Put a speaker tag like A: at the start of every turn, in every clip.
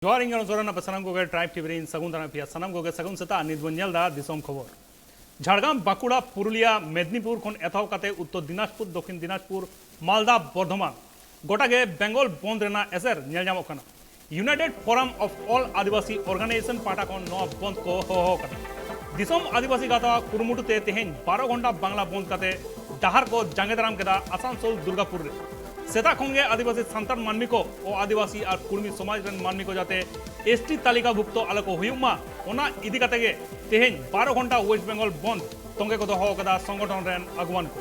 A: जोहार इंगन जोरना पसनम को tribe TV सगुन दाना पिया सनम को सगुन सता निद्वन्यल दा दिसोम खबर झाड़ग्राम बाकुड़ा पुरुलिया मेदिनीपुर खन एथाव काते उत्तर दिनाजपुर दक्षिण दिनाजपुर मालदा बर्धमान गोटागे बेंगल बंद रेना एसर नेल जामो कना united forum of all Adivasi organization पाटा को नो बंद को हो कना दिसोम आदिवासी गाता कुरुमुटुते तेहेन 12 घंटा बांग्ला बंद काते डाहार को जांगे दाराम केदा आसानसोल दुर्गापुर रे सेता खंगे आदिवासी सान्तार मानमी को और आदिवासी और कुर्मी समाज रन मानमी को जाते एसटी तालिकाभुक्त आलो को हुयुमा ओना इदी कातेगे तेहेन 12 घंटा वेस्ट बेंगल बंद तंगे को हो कदा संगठन रन अगवान को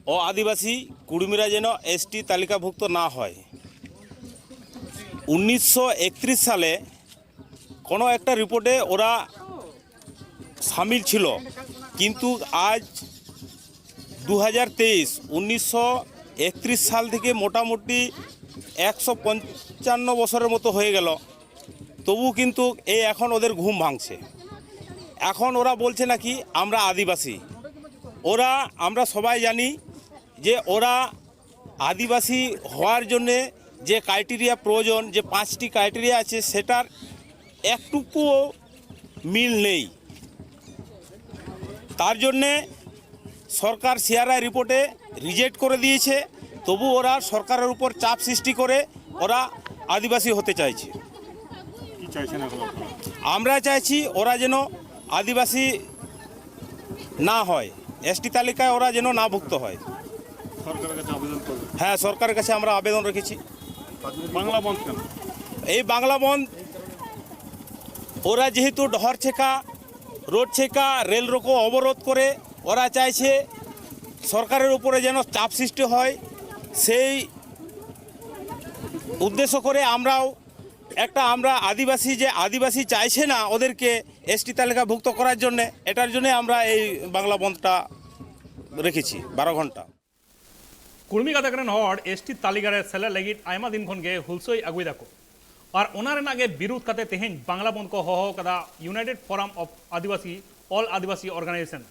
B: ও আদিবাসী কুড়মিরা যেন এসটি তালিকাভুক্ত না হয় 1931 সালে কোনো একটা রিপোর্টে ওরা শামিল ছিল কিন্তু আজ 2023 1931 সাল থেকে মোটামুটি 155 বছরের মতো হয়ে গেল তবু কিন্তু এই এখন ওদের ঘুম ভাঙছে এখন ওরা বলছে নাকি আমরা আদিবাসী ওরা আমরা সবাই জানি যে ওরা আদিবাসী হওয়ার জন্যে যে ক্রাইটেরিয়া প্রয়োজন যে 5টি ক্রাইটেরিয়া আছে সেটার একটুকুও মিল নেই তার জন্যে সরকার সিআরআই রিপোর্টে রিজেক্ট করে দিয়েছে তবু ওরা সরকারের উপর চাপ সৃষ্টি করে ওরা আদিবাসী হতে চাইছে
C: কি চাইছেন এখন
B: আমরা চাইছি ওরা যেন আদিবাসী না হয় এসটি তালিকায় ওরা যেন না ভুক্ত হয়
C: সরকারের কাছে আবেদন করবেন
B: হ্যাঁ সরকারের কাছে আমরা আবেদন রেখেছি
C: বাংলা বন্ধ কেন
B: এই বাংলা বন্ধ ওরা যেহেতু ডহর ছেকা রোড ছেকা রেল রোকো অবরোধ করে ওরা চাইছে সরকারের উপরে যেন চাপ সৃষ্টি হয় সেই উদ্দেশ্য করে আমরাও আমরা আদিবাসী যে আদিবাসী চাইছে না ওদেরকে এসটি তালিকাভুক্ত করার জন্য এটার জন্য আমরা এই বাংলা বন্ধটা রেখেছি 12 ঘন্টা
A: कुर्मी गाताकरन हॉड एसटी तालिकारे सेले लगिट आयमा दिन खन गे हुलसोई अगुई दाको और ओनारे नागे विरोध काते तेहेन बांग्ला बंद को हो कदा united forum of Adivasi all Adivasi organisation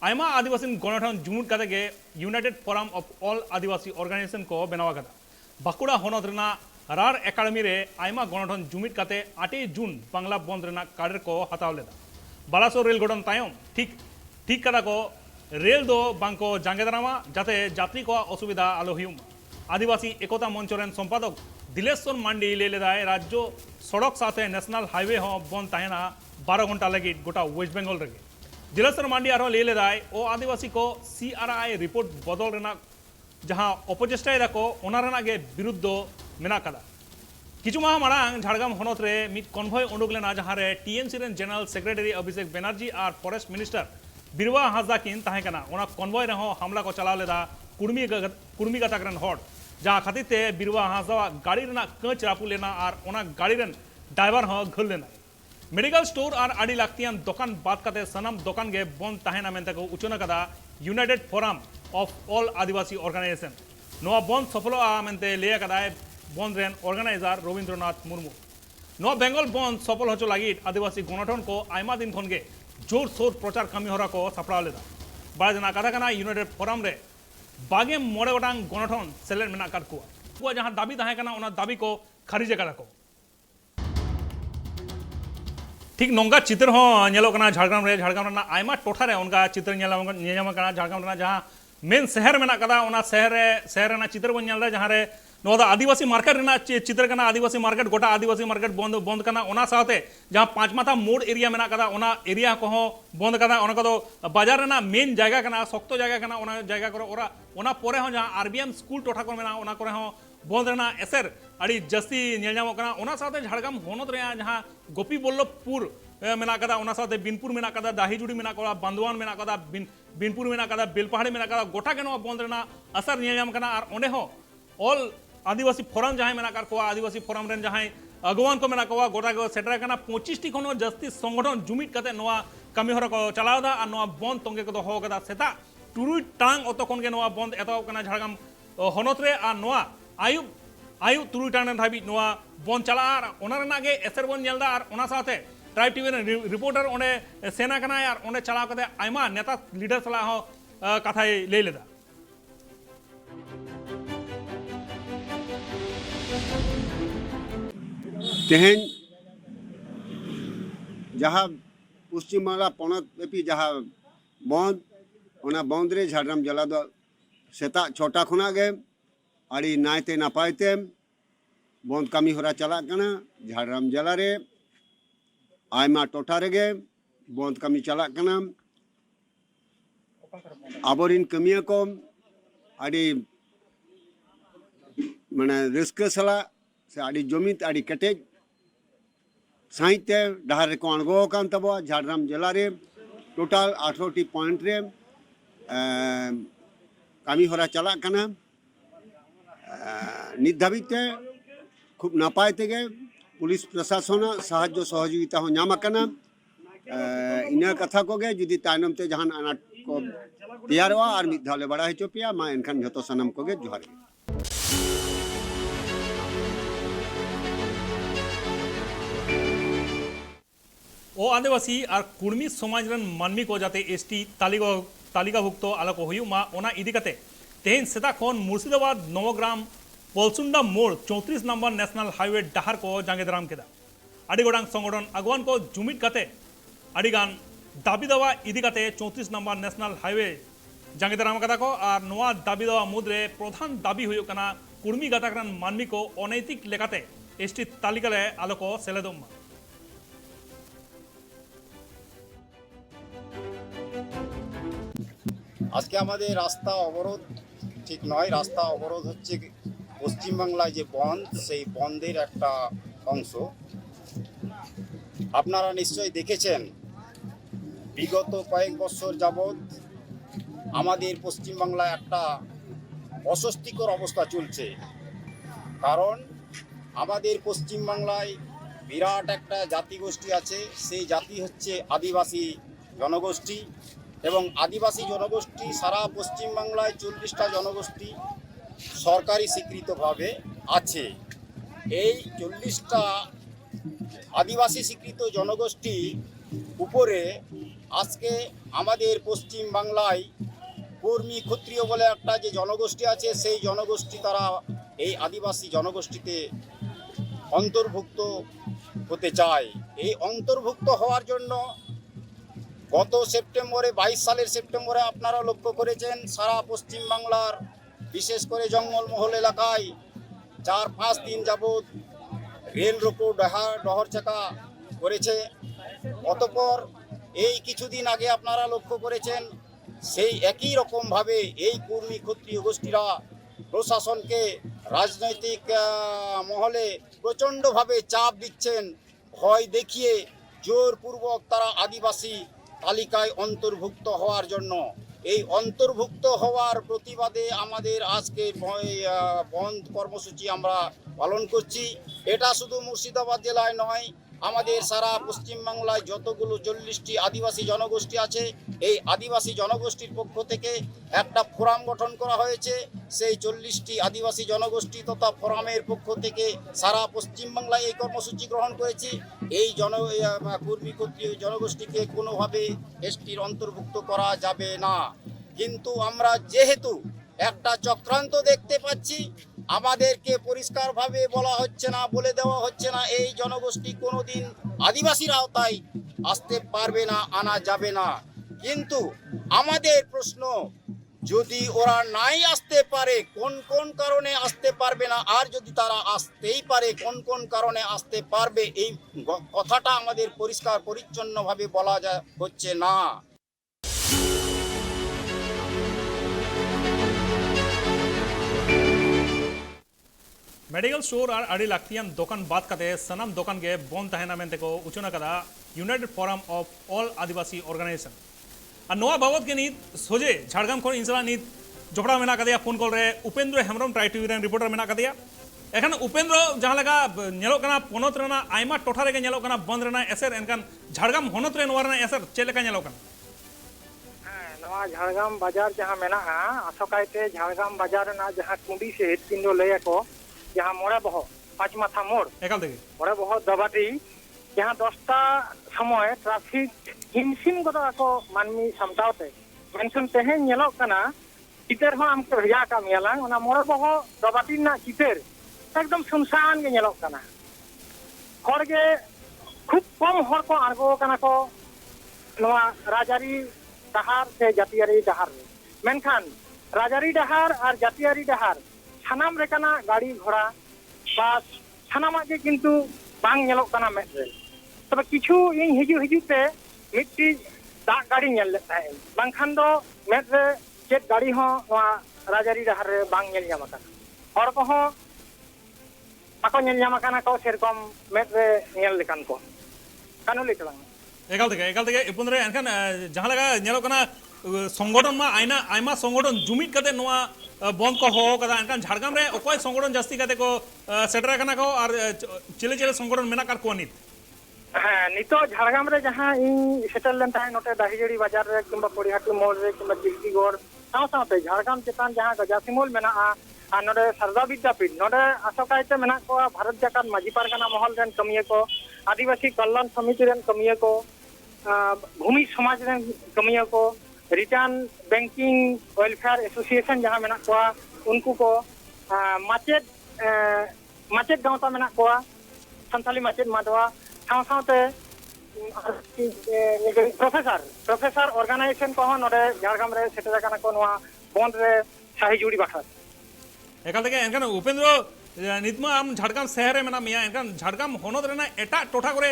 A: आयमा आदिवासी गणठन जुमुट काते गे united forum of all Adivasi organisation को बनावा कदा बाकुड़ा होनत रेना रार एकाडेमी रे आयमा गणठन जुमिट काते 8 जून बांग्ला बंद रेना कार्ड को हताव लेदा बालासोर रेल गठन तायम ठीक कदा को रेल दो बांको जांगे दारामा जाते यात्री को असुविधा आलो हुम आदिवासी एकता मंचरेन संपादक दिलेश्वर मांडी लेदाय राज्य सड़क साथे नेशनल हाईवे हो बंद ताहेना 12 घंटा लगी गोटा वेस्ट बेंगल रगे दिलेश्वर मांडी आरो लेदाय ओ आदिवासी को सीआरआई रिपोर्ट बदल रेना जहां अपचेष्टा दाको ओना रेना गे विरुद्ध मेना कदा किछु माह मारांग झाड़ग्राम हनत रे मिड कन्भय उडुक लेना जहां रे TMC rain general secretary Abhishek Banerjee और फॉरेस्ट मिनिस्टर बिरवा हाजदा किन ताहेकना ओना कन्वय रहो हमला को चला लेदा कुर्मी गाताकरन हॉट जहां खातिर ते बिरवा हाजदा गाड़ी रेना कच रापू लेना और ओना गाड़ी रेन ड्राइवर हो घल लेना मेडिकल स्टोर और आड़ी लाक्तियान दुकान बात काते सनम दुकान गे बंद ताहेना मेनते को उचना कदा united forum of all Adivasi organization नोआ बंद सफल मेनते ले कदा बंद रेन ऑर्गेनाइजर रवींद्रनाथ मुर्मू नोआ बेंगल बंद सफल होचो लगी आदिवासी गणठन को आयमा दिन खन गे जोर सोर प्रचार कमी हरा को सपड़ा लेदा बड़ा जना कथा कना यूनाइटेड फोरम रे बागे मोड़े गोटांग गणठन सेलेक्ट मेना काट को जहां दाबी ताहे कना ओना दाबी को खारिज करा को ठीक नोंगा चित्र हो नेलो कना झाड़ग्राम ना आयमा टोठा रे उनका चित्र नेलाम कना झाड़ग्राम ना जहां मेन शहर मेना कदा ओना शहर ना चित्र बन नेलदा जहां रे नोदा आदिवासी मार्केट रेना चित्र कना आदिवासी मार्केट गोटा आदिवासी मार्केट बंद कना ओना साथे जहां पांच माथा मोड़ एरिया मेना कदा ओना एरिया को बंद कदा ओना को बाजार रेना मेन जगह कना सख्त जगह कना ओना जगह को ओना परे हो जहां आरबीएम स्कूल टोठा को मेना ओना करे हो बंद रेना एसर अड़ी जस्ती नेलजामो कना ओना साथे झाड़ग्राम होनत रे जहां गोपी बल्लभपुर मेना कदा ओना साथे बिनपुर मेना कदा दाहीजुड़ी मेना कदा बांदवान मेना कदा बिनपुर मेना कदा बेलपहाड़ी मेना कदा गोटा के नो बंद रेना असर नेलजाम कना और ओने हो ऑल आदिवासी फोरम जहां मेना कर को आदिवासी फोरम रेन जहां अगवान को मेना को गोटा को सेटर कना 25 टी खनो जस्ती संगठन जुमिट कते नोआ कमी हरा को चलावदा और नोआ बंद तंगे को हो कदा सेता टुरुई टांग अतो कोन के नोआ बंद एतो कना झाड़ग्राम हनत रे और नोआ आयु तुरुई टांग धाबी नोआ बंद चला और ओना रेना गे एसर बन नेलदा और ओना साथे ट्राइब टीवी रिपोर्टर ओने सेना कना और ओने चलाव कते आयमा नेता लीडर सला हो कथाय ले लेदा
D: तेहन जहाँ पश्चिम बांगला पनत व्यापी जहाँ बंद ओना बंद रे झाड़ग्राम जिला दो सेता 6टा खुना गे आड़ी नायते नापायते बंद कामी होरा चला कना झाड़ग्राम जिला रे आयमा टोठा रेगे बंद कामी चला कना आबोरिन कमिया को आड़ी माने रिस्क सला से आड़ी जमीत आड़ी कटेज साहित्य डहार को अणगो कान तबो झाड़ग्राम जिला रे टोटाल 18टी पॉइंट रे कामी होरा चला कना नित धाबिते खूब नापाय तेगे पुलिस प्रशासन साहाय्य सहयोगिता हो नाम कना इना कथा को गे जुदी तायनम ते जहान अनाट को तैयारवा और मिद धाले बड़ा हेचो पिया मा एनखान झतो सनम को गे जोहार गे
A: ओ आदिवासी और कुर्मी समाज रन मानमी को जाते एसटी तालिकाभुक्त आलो को हुयुमा ओना इदी कते तेहन सेता खन मुर्शिदाबाद नवग्राम पलसुंडा मोड़ 34 नंबर नेशनल हाईवे डहार को जांगे दाराम केदा आड़ी गोडांग संगठन अगवान को जुमिद कते आड़ीगान दाबी दावा इदी कते 34 नंबर नेशनल हाईवे जांगे दाराम कदा को और नवा दाबी दावा मुद्रे प्रधान दाबी हुयो कना कुर्मी गाताक रन मानमी को अनैतिक लेकाते एसटी तालिका ले आलो को सेलेदोम
E: আজকে আমাদের রাস্তা অবরোধ ঠিক নয়, রাস্তা অবরোধ হচ্ছে পশ্চিমবাংলায় যে বন্ধ সেই বন্ধের একটা অংশ। আপনারা নিশ্চয়ই দেখেছেন বিগত কয়েক বছর যাবৎ আমাদের পশ্চিমবাংলায় একটা অস্বস্তিকর অবস্থা চলছে, কারণ আমাদের পশ্চিমবাংলায় বিরাট একটা জাতিগোষ্ঠী আছে, সেই জাতি হচ্ছে আদিবাসী জনগোষ্ঠী এবং আদিবাসী জনগোষ্ঠী সারা পশ্চিমবাংলায় 40টা জনগোষ্ঠী সরকারি স্বীকৃতভাবে আছে। এই 40টা আদিবাসী স্বীকৃত জনগোষ্ঠী উপরে আজকে আমাদের পশ্চিমবাংলায় কর্মী ক্ষত্রিয় বলে একটা যে জনগোষ্ঠী আছে, সেই জনগোষ্ঠী তারা এই আদিবাসী জনগোষ্ঠীতে অন্তর্ভুক্ত হতে চায়। এই অন্তর্ভুক্ত হওয়ার জন্য গত সেপ্টেম্বরে 22 সালের সেপ্টেম্বরে আপনারা লক্ষ্য করেছেন সারা পশ্চিমবাংলার বিশেষ করে জঙ্গলমহল এলাকায় 4-5 দিন যাবৎ রেল রোকো ডহরচাকা করেছে। অতঃপর এই কিছুদিন আগে আপনারা লক্ষ্য করেছেন সেই একই রকমভাবে এই কর্মী ক্ষত্রিয় গোষ্ঠীরা প্রশাসনকে রাজনৈতিক মহলে প্রচণ্ডভাবে চাপ দিচ্ছেন, ভয় দেখিয়ে জোরপূর্বক তারা আদিবাসী তালিকায় অন্তর্ভুক্ত হওয়ার জন্য। এই অন্তর্ভুক্ত হওয়ার প্রতিবাদে আমাদের আজকে বন্ধ কর্মসূচি আমরা পালন করছি। এটা শুধু মুর্শিদাবাদ জেলায় নয়, আমাদের সারা পশ্চিমবাংলায় যতগুলো 40টি আদিবাসী জনগোষ্ঠী আছে, এই আদিবাসী জনগোষ্ঠীর পক্ষ থেকে একটা ফোরাম গঠন করা হয়েছে। সেই 40টি আদিবাসী জনগোষ্ঠী তথা ফোরামের পক্ষ থেকে সারা পশ্চিমবাংলায় এই কর্মসূচি গ্রহণ করেছি। এই কর্মী ক্ষত্রিয় জনগোষ্ঠীকে কোনোভাবে এসটির অন্তর্ভুক্ত করা যাবে না। কিন্তু আমরা যেহেতু একটা চক্রান্ত দেখতে পাচ্ছি, আমাদেরকে পরিষ্কারভাবে বলা হচ্ছে না, বলে দেওয়া হচ্ছে না এই জনগোষ্ঠী কোনোদিন আদিবাসীর আওতায় আসতে পারবে না, আনা যাবে না। কিন্তু আমাদের প্রশ্ন, যদি ওরা নাই আসতে পারে কোন কোন কারণে আসতে পারবে না, আর যদি তারা আসতেই পারে কোন কোন কারণে আসতে পারবে, এই কথাটা আমাদের পরিষ্কার পরিচ্ছন্নভাবে বলা হচ্ছে না।
A: मेडिकल स्टोर और अड़ी लाक्तियान दुकान बात करते सनाम दुकान के बंद तहना मेंते को उचना कदा united forum of all Adivasi organization और नवा बाबत के नीत सोजे झाड़ग्राम खन इंसला नीत जोड़ा मेना कदिया फोन कॉल रे उपेंद्र हेम्ब्रम ट्राई टीवी रेन रिपोर्टर मेना कदिया एखान उपेंद्र जहां लगा नेलो कना पोनत रेना आयमा टोठा रेगे नेलो कना बंद रेना एसर एनकान झाड़ग्राम होनत रे नवा रेना एसर चेलेका नेलो कना
F: नवा झाड़ग्राम बाजार जहां मेना आसोकायते झाड़ग्राम बाजार ना जहां कुंडी से पिंडो लेया को जहां मोड़े बहो 5 माथा मोड़
A: एकाल देगे
F: मोड़े बहो दबाटी जहाँ 10टा समय ट्राफिक हिमसिम गोदा को मानमी सामटावते मेनसन तेहें ñeloग कना चितर हो हमके भेजा का मियालांग ओना मोर बहो दबाटी ना चितर एकदम सुनसान के ñeloग कना हर के खूब कम हर को आगो कना को नवा राजारी डहार से जातियारी डहार मेनखान राजारी डहार और जातियारी डहार सानाम रेकाना गाड़ी घोड़ा बास सानामा के किंतु बांग ñeloग कना में तब किछु इन हिजुते मिट्टी दाग गाड़ी ñel लेता है बांखान दो में चेक गाड़ी हो राजारी डहार रे बांग ñel ñama kana और को हो ako ñel ñama kana को सेरकम में ñel लेकान को कानो लेकलांग
A: एकाल तक इपुन रे एनखान जहाँ लगा ñeloग कना संगठन मा आयमा संगठन जुमिद कते नोआ बंद को हो कदा एनखान झाड़ग्राम रे ओकय संगठन जास्ती कते को सेटर कना को और चिले चिले संगठन मेना कार को नित
F: हाँ नितो झाड़ग्राम रे जहाँ इन सेटल लेन ताहे नोटे दाहिजड़ी बाजार रे किंबा पोड़िहाटी मोड़ रे किंबा जिगतीगढ़ साव सावते झाड़ग्राम चेतान जहाँ गजासिमूल मेना आ नोडे सरदा विद्यापीठ नोडे आसोकायते मेना को भारत जाकात माजी पारगाना महल रेन कमिये को आदिवासी कल्याण समिति रेन कमिये को भूमि समाज रेन कमिये को रिटर्न बैंकिंग वेलफेयर एसोसिएशन जहाँ मेना को उनको को माचेद गांवता मेना को संथाली माचेद माधवा साव सावते प्रोफेसर ऑर्गेनाइजेशन को नोडे झाड़ग्राम रे सेटर काना को नोआ बंद रे साही जुड़ी बाठा
A: एकाल तक एनखान उपेंद्र नितमा आम झाड़ग्राम शहर रे मेना मिया एनखान झाड़ग्राम होनत रेना एटा टोठा करे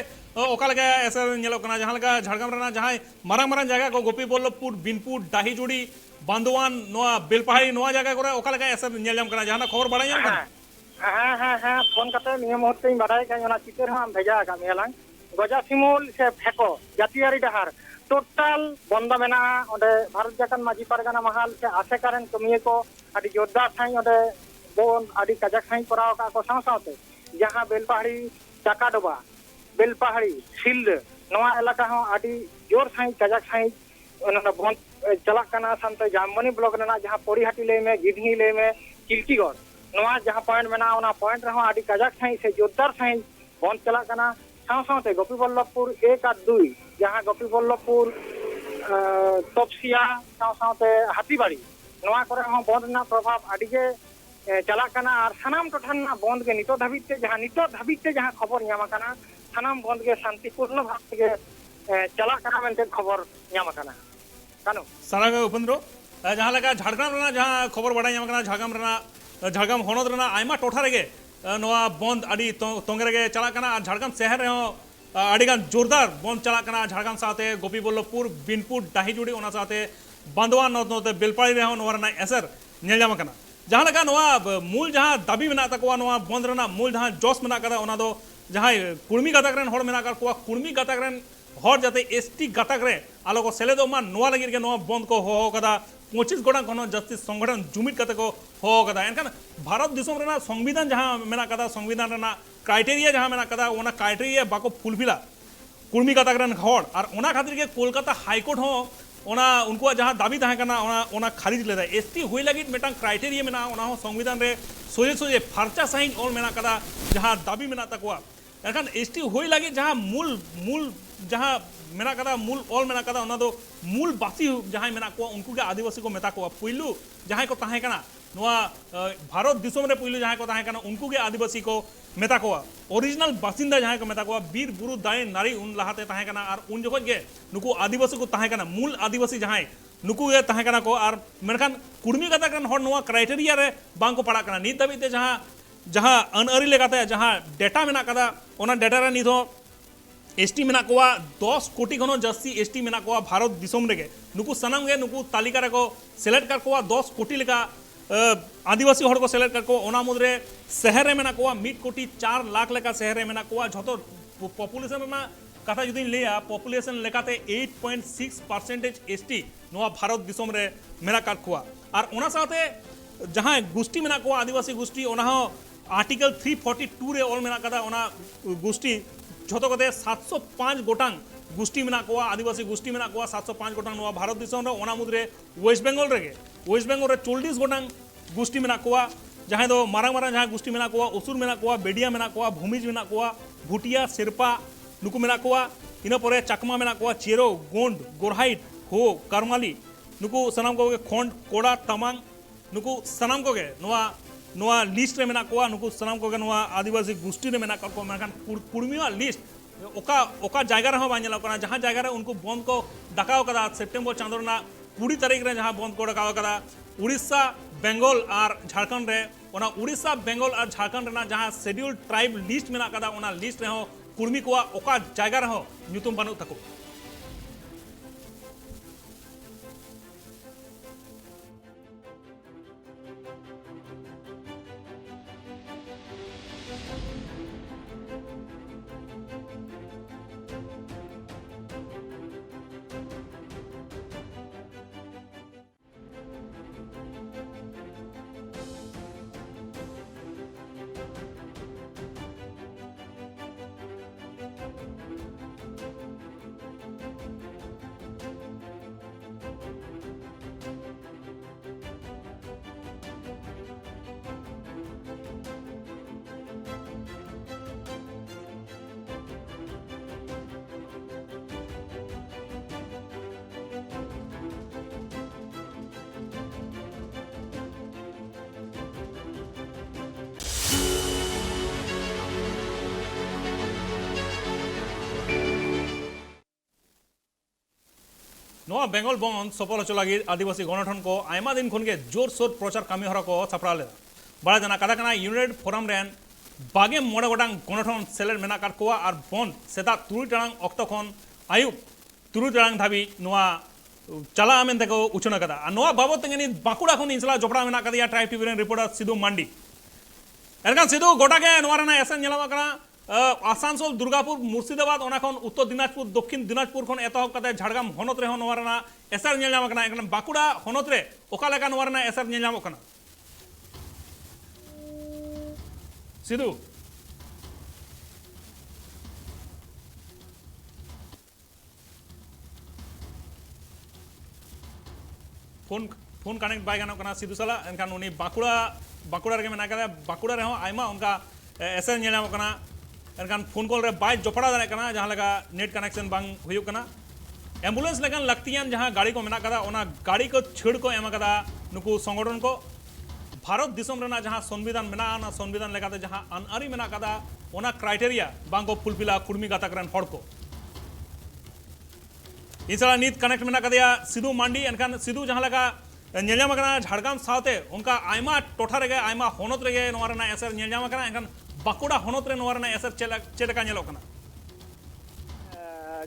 A: ओका लगा ऐसा ñeloग कना जहाँ लगा झाड़ग्राम रेना जहाँ मारांग मारांग जगह को गोपीबल्लभपुर बिनपुर दाहिजुड़ी बांदवान नोआ बेलपहाड़ी नोआ जगह करे ओका लगा ऐसा ñelñam कना जहाँ खबर बाड़ाय ñam कना
F: हाँ फोन करते नियम मुहूर्ते बाढ़ाई का चितर हम भेजा का मियालांग गजासिमूल से फेको जातियारी डहार टोटाल बंद मेना ओडे भारत जाकान माजी पारगाना महल से आसेकारेन कमिये को आदि जोरदार साई ओडे बोन आदि काजाक साई कराव का को साव सावते जहां बेलपहाड़ी चाकाडोबा बेलपहाड़ी सिल्ड नवा इलाका हो आदि जोर साई काजाक साई ओना बंद चलाक कना सानते जामबनी ब्लॉक रेना जहां पोड़िहाटी ले में गिधनी ले में चिल्कीगढ़ नवा जहां पॉइंट मेना ओना पॉइंट रहो आदि काजाक साई से जोरदार साई बंद चलाक कना साव सावते गोपीबल्लभपुर 1 और 2 जहाँ गोपीबल्लभपुर तपसिया साव सावते हाथीबाड़ी नवा करे हो बंद ना प्रभाव आदि के चलाक कना और सानाम टोठान ना बंद के नितो धाबिते जहाँ खबर ñama कना सानाम बंद के शांतिपूर्ण भाव के चलाक कना मेनते खबर ñama कना कानो
A: सारा उपेंद्र जहाँ लगा झाड़ग्राम रेना जहाँ खबर बाड़ाय ñam कना झाड़ग्राम होनत रेना आयमा टोठा रेगे नोआ बंद आदि तोंगे रेगे चलाक कना और झाड़ग्राम शहर रे हो आड़ीगान जोरदार बंद चलाक कना झाड़ग्राम साथे गोपीबल्लभपुर बिनपुर दाहिजुड़ी ओना साथे बांदवान नोते बेलपाड़ी रे हो नोआ रेना एसर ñelñam कना जहाँ लगा नोआ मूल जहाँ दाबी मेना तकवा नोआ बंद रेना मूल जहाँ जोश मेना कदा ओना दो जहाँ कुर्मी गातक रेन हर मेना कर कोआ कुर्मी गातक रेन हर जाते एसटी गातक रे आलो को सेलेदो मा नोआ लगिर के नोआ बंद को हो कदा 25 गोटा खन जस्टिस संगठन जुमिद कते को हो कदा एनखान भारत दिसम रेना संविधान जहाँ मेना कदा संविधान रेना क्राइटेरिया जहाँ मेना कदा ओना क्राइटेरिया बाको फुलफिला कुर्मी गातक रेन हर और ओना खातिर के कोलकाता हाईकोर्ट हो ओना उनको जहाँ दाबी तहे कना ओना खारिज लेदा एसटी हुई लगी मेटा क्राइटेरिया मेना ओना हो संविधान रे सोजे सोजे फार्चा साइन और मेना कदा जहाँ दाबी मेना तकवा एनखान एसटी हुई लगी जहाँ मूल जहाँ मेना कदा मूल ऑल मेना कदा ओना दो मूल बासी जहाँ मेना को उनको के आदिवासी को मेता को पुइलू जहाँ को तहे कना नोआ भारत दिसम रे पुइलू जहाँ को तहे कना उनको के आदिवासी को मेता को ओरिजिनल बासिंदा जहाँ को मेता को बीर बुरु दाई नारी उन लहाते तहे कना और उन जगह के नुकु आदिवासी को तहे कना मूल आदिवासी जहाँ नुकु के तहे कना को और मेनखान कुर्मी कता कन हर नोआ क्राइटेरिया रे बांग को पड़ा कना नित दबिते जहाँ अनअरी लेकाते जहाँ डेटा मेना कदा ओना डेटा रे निधो एसटी मेना को 10 कोटी खन जास्ती एसटी मेना को भारत दिसम रेगे नुकु सनम गे नुकु तालिका रे को सेलेक्ट कर को 10 कोटी लेका आदिवासी हर को सेलेक्ट कर को ओना मुद्रे शहर रे मेना को 1 कोटी 4 लाख लेका शहर रे मेना को झतो पॉपुलेशन में कथा जुदी लिया पॉपुलेशन लेकाते 8.6% एसटी नोआ भारत दिसम रे मेना काट को और ओना साथे जहां गोष्ठी मेना को आदिवासी गोष्ठी ओना हो आर्टिकल 342 रे ऑल मेना कदा ओना गोष्ठी झोतो कते 705 गोटांग गोष्ठी मेना को आदिवासी गोष्ठी मेना को 705 गोटांग नोआ भारत दिसम रे ओना मुद्रे वेस्ट बेंगल रे 40 गोटांग गोष्ठी मेना को जहां दो मारांग मारांग जहां गोष्ठी मेना को उसुर मेना को बेडिया मेना को भूमिज मेना को भुटिया शेरपा नुकु मेना कोआ इना परे चकमा मेना कोआ चेरो गोंड गोरहाइट हो करमाली नुकु सनाम को खोंड कोड़ा तमांग नुकु सनाम को नोआ लिस्ट रे मेना कोआ नुकु सनाम को नोआ आदिवासी गोष्ठी रे मेना को मेनखान कुर्मिया लिस्ट ओका ओका जायगा रे बाñ ñeloग कना जहां जायगा रे उनको बंद को डाकाव कदा सेप्टेम्बर चांदो ना 20 तारीख रे जहां बंद को डाकाव कदा उड़ीसा बेंगल और झारखंड रे ओना उड़ीसा बेंगल और झारखंड रे जहां शेड्यूल ट्राइब लिस्ट मेना कदा ओना लिस्ट रे हो कुर्मी कोआ ओका जायगा रे हो ᱧᱩᱛᱩᱢ बानु तको नोआ बेंगल बंद सफल होचो लगी आदिवासी गणठन को आयमा दिन खन के जोर सोर प्रचार कामी हरा को सपड़ा लेदा बड़ा जना कदा कना यूनाइटेड फोरम रेन बागे मोड़े गोटांग गणठन सेलेर मेना कार कोआ और बंद सेता 3 टांग अक्तो खन आयुब 3 टांग धाबी नोआ चला आमेन तको उचना कदा नोआ बाबत तेंगनी बाकुड़ा खन इंसला जोपड़ा मेना कदिया ट्राइब टीवी रेन रिपोर्टर सिधु मांडी एरकान सिधु गोटा के नोआ रेना एसन नेलामा कना आसानसोल दुर्गापुर मुर्शिदाबाद उत्तर दिनाजपुर दक्षिण दिनाजपुर खन एतहब कते झाड़ग्राम हनत रे नोवारना एसआर नेल नाम कना बाकुड़ा हनत रे ओका लेका नोवारना एसआर नेल नाम कना Sindhu phone phone connect bye गानो कना सिधु साला एनखान उनी बाकुड़ा रे मेना कदा बाकुड़ा रे आयमा उनका एसआर नेल नाम कना एनखान फोन कॉल रे बाय जोपड़ा दाड़े कना जहां लगा नेट कनेक्शन बांग हुयु कना एम्बुलेंस लेकिन लक्तियान जहां गाड़ी को मेना कदा ओना गाड़ी को छेड़ को एमा कदा नुकु संगठन को भारत दिसम रेना जहां संविधान मेना ना संविधान लेकाते जहां अनआरी मेना कदा ओना क्राइटेरिया बांगो फुलफिला कुर्मी गाता करन हड़ को इनसला नीत कनेक्ट मेना कदिया सिधु मांडी एनखान सिधु जहां लगा नेलजाम कना झाड़ग्राम साथे उनका आयमा टोठा रेगे आयमा होनत रेगे नोवा रेना एसर नेलजाम कना एनखान बाकुड़ा हनत रे नोवा रेना एसर चेलका नेलो कना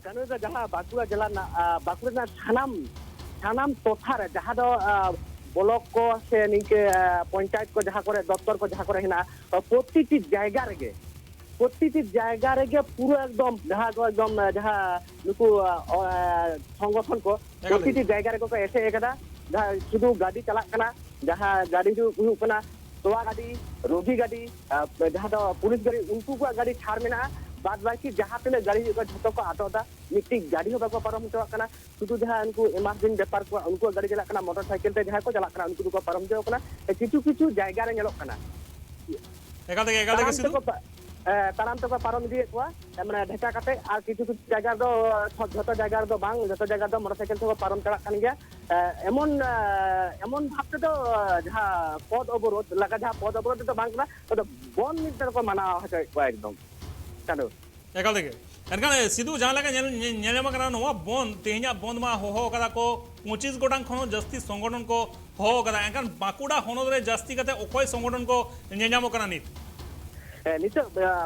G: कानु जहां बाकुड़ा जिला बाकुड़ा सानाम टोठा रे जहां दो ब्लॉक को से निके पंचायत को जहां करे दफ्तर को जहां करे हिना प्रत्येक जायगा रेगे पूरा एकदम जहां को एकदम जहां नुकु संगठन को प्रत्येक जायगा रे को ऐसे एकदा जहां शुद्ध गाड़ी चला कना जहां गाड़ी जो हुयु कना तोवा गाड़ी रोगी गाड़ी जहां दो पुलिस गाड़ी उनको को गाड़ी छाड़ मेना बाद बाकी जहां तने गाड़ी को झटो को आटोदा मिट्टी गाड़ी हो बाको परम चला कना शुद्ध जहां उनको इमरजेंसी व्यापार को उनको गाड़ी चला कना मोटरसाइकिल ते जहां को चला कना उनको को परम जो कना किछु जायगा रे नेलो कना
A: एकाल के सिधु
G: ताराम तो पारम दिए को माने ढेका काटे आ किछु जायगा दो झटो जायगा दो बांग झटो जायगा दो मोटरसाइकिल तो पारम चला कन गया एमन भाबते तो जहां पद अवरोध लगा जहां पद अवरोध तो बांग तो बन मिटर को माना है को एकदम कानो
A: एकाल के एनखान सिधु जहां लगा नेलमा कना नोवा बंद तेहिया बंद मा हो कदा को 25 गोटांग खनो जस्ती संगठन को हो कदा एनखान बाकुड़ा हनद रे जस्ती कते ओकय संगठन को नेलजाम कना नित
G: नित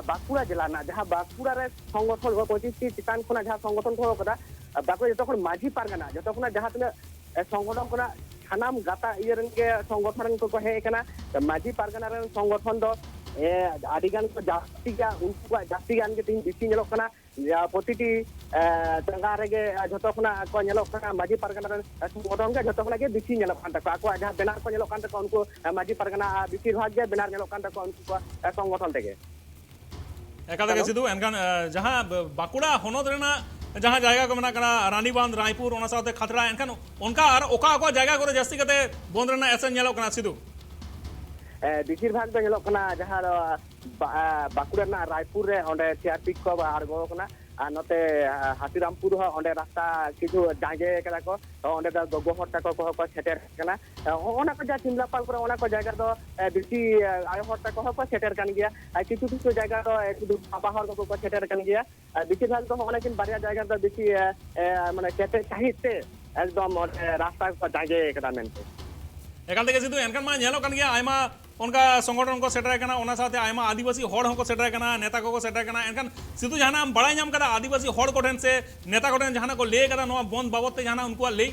G: बाकुड़ा जिला ना जहां बाकुड़ा रे संगठन को 25 चितान खना जहां संगठन को कदा बाकुड़ा जतखन माझी पारगाना जतखन जहां तने संगठन कना थानाम गाता इयरन के संगठन को हे कना माझी पारगाना रे संगठन दो आदिगान को जास्ती का उनको जास्ती गान के तीन बिसी नेलो कना प्रतिटी जंगा रे जतखना को नेलो कना माझी पारगाना रे संगठन के जतखना के बिसी नेलो कान तक को जहां बेनार को नेलो कान तक उनको माझी पारगाना बिसी भाग के बेनार नेलो कान तक उनको संगठन तेगे
A: एकाल के सिधु एनखान जहां बाकुड़ा हनद रेना जहां जायगा को मेना कना रानीबांध रायपुर ओना साथे खतरा एनखान उनका और ओका ओका जायगा करे जस्ती कते बंद रेना एसन नेलो कना सिधु
G: बेसिर भाग दो नेलो कना जहां बाकुड़ा ना रायपुर रे ओंडे सीआरपी को आड़गो कना नोते हाथीरामपुर ओंडे रास्ता किछु जागे करा को ओंडे दा गोगो हर तक को सेटर कना ओना को जा सिमलापाल पर ओना को जगह दो बेसी आयो हर तक को सेटर कान गया किछु किछु जगह दो किछु बाहर को सेटर कान गया बेसी भाग तो ओना किन बारिया जगह दो बेसी माने केते साहित्य एकदम रास्ता को जागे करा मेनते
A: एकाल থেকে শুধু এনকান মানে ñelo kan gya আইমা उनका संगठन को सेटर कना ओना साथे आयमा आदिवासी हड़ को सेटर कना नेता को सेटर कना एनकान सिधु जहाना बड़ाई नाम कदा आदिवासी हड़ कोठेन से नेता कोठेन जहाना को ले कदा नवा बंद बाबत ते जहाना उनको ले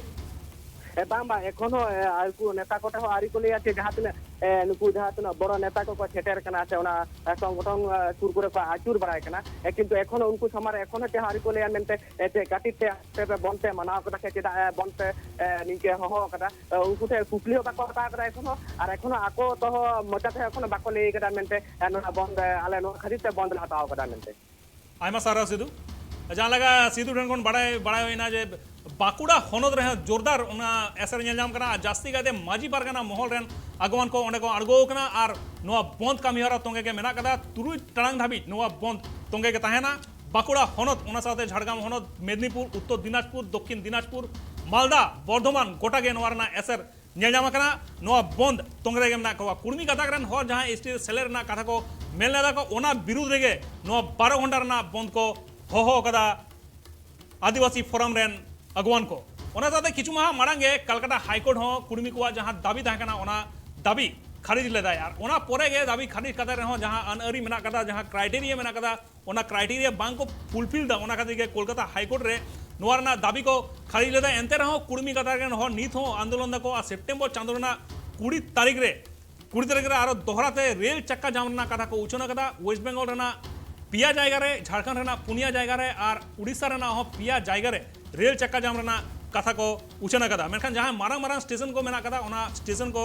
G: बांबा एखोनो आकु नेता कोठे हो आरी को ले आछे जहां तने नुकु जहां तने बड़ नेता को सेटर कना से ओना संगठन सुर करे को आचुर बड़ाय कना किंतु एखोनो उनको समार एखोनो ते हारी को ले मेनते ते काटिते ते बनते मना को के चेदा बनते निके हो कदा उनको ते कुकली हो बाको ता कदा एखोनो आर एखोनो आको तो मजा ते एखोनो बाको ले कदा मेनते नोना बंद आले नो खरीते बंद हटाओ कदा मेनते
A: आयमा सारा सिधु जहां लगा सिधु ठन कोन बड़ाई बड़ाई होइना जे बाकुड़ा हनद रहे जोरदार उना एसर नेलजाम कना जास्ती गाते माजी पारगाना महल रेन आगवान को ओंडे को अड़गो कना आर नोआ बंद कामी हरा तोंगे के मेना कदा तुरुई टांग धाबी नोआ बंद तोंगे के ताहेना बाकुड़ा हनद उना साथे झाड़ग्राम हनद मेदिनीपुर उत्तर दिनाजपुर दक्षिण दिनाजपुर मालदा बर्धमान गोटा गे नोआ एसर नेलजाम कना नोआ बंद तोंगे के मेना को कुर्मी कथा करन हर जहां एसटी सेलर ना कथा को मेलना को ओना विरुद्ध रेगे नोआ 12 घंटा ना बंद को हो कदा आदिवासी फोरम रेन अगवान को ओना साथे किछु माह मारांगे कलकत्ता हाईकोर्ट हो कुर्मी को जहां दाबी थाकना ओना दाबी खारिज लेदा यार ओना पोरे गे दाबी खारिज कदा रहो जहां अनअरी मेना कदा जहां क्राइटेरिया मेना कदा ओना क्राइटेरिया बांग को फुलफिल दा ओना खातिर के कोलकाता हाईकोर्ट रे नोरना दाबी को खारिज लेदा एंते रहो कुर्मी कदा रे हो नीत हो आंदोलन को सेप्टेम्बर चांदोना 20 तारीख रे आरो दोहराते रेल चक्का जामना कथा को उचना कदा वेस्ट बेंगल रेना पिया जायगा रे झारखंड रेना पुनिया जायगा रे और उड़ीसा रेना हो पिया जायगा रे रेल चक्का जाम रेना कथा को उचना कदा मेनखान जहां मारांग मारांग स्टेशन को मेना कदा ओना स्टेशन को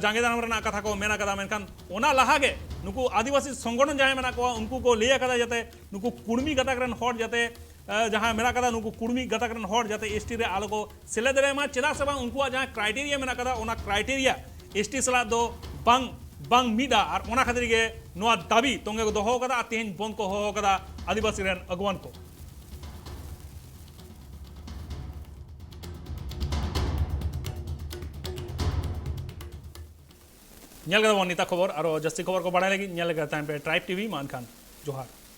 A: जांगे दाम रेना कथा को मेना कदा मेनखान ओना लाहागे नुकु आदिवासी संगठन जहां मेना को उनको को लिया कदा जाते नुकु कुर्मी गता करन हट जाते जहां मेना कदा नुकु कुर्मी गता करन हट जाते एसटी रे आलो को सेले दरे मा चेदा से बांग उनको जहां क्राइटेरिया मेना कदा ओना क्राइटेरिया एसटी सला दो बांग मिदा और ओना खातिर गे नोआ दाबी तोंगे को दोहो कदा तेन बंद को हो कदा आदिवासी रेन अगवान को नेल कदा नीता खबर और जस्ती खबर को बढ़ाने लगी नेल कदा टाइम पे ट्राइब टीवी मान खान जोहार।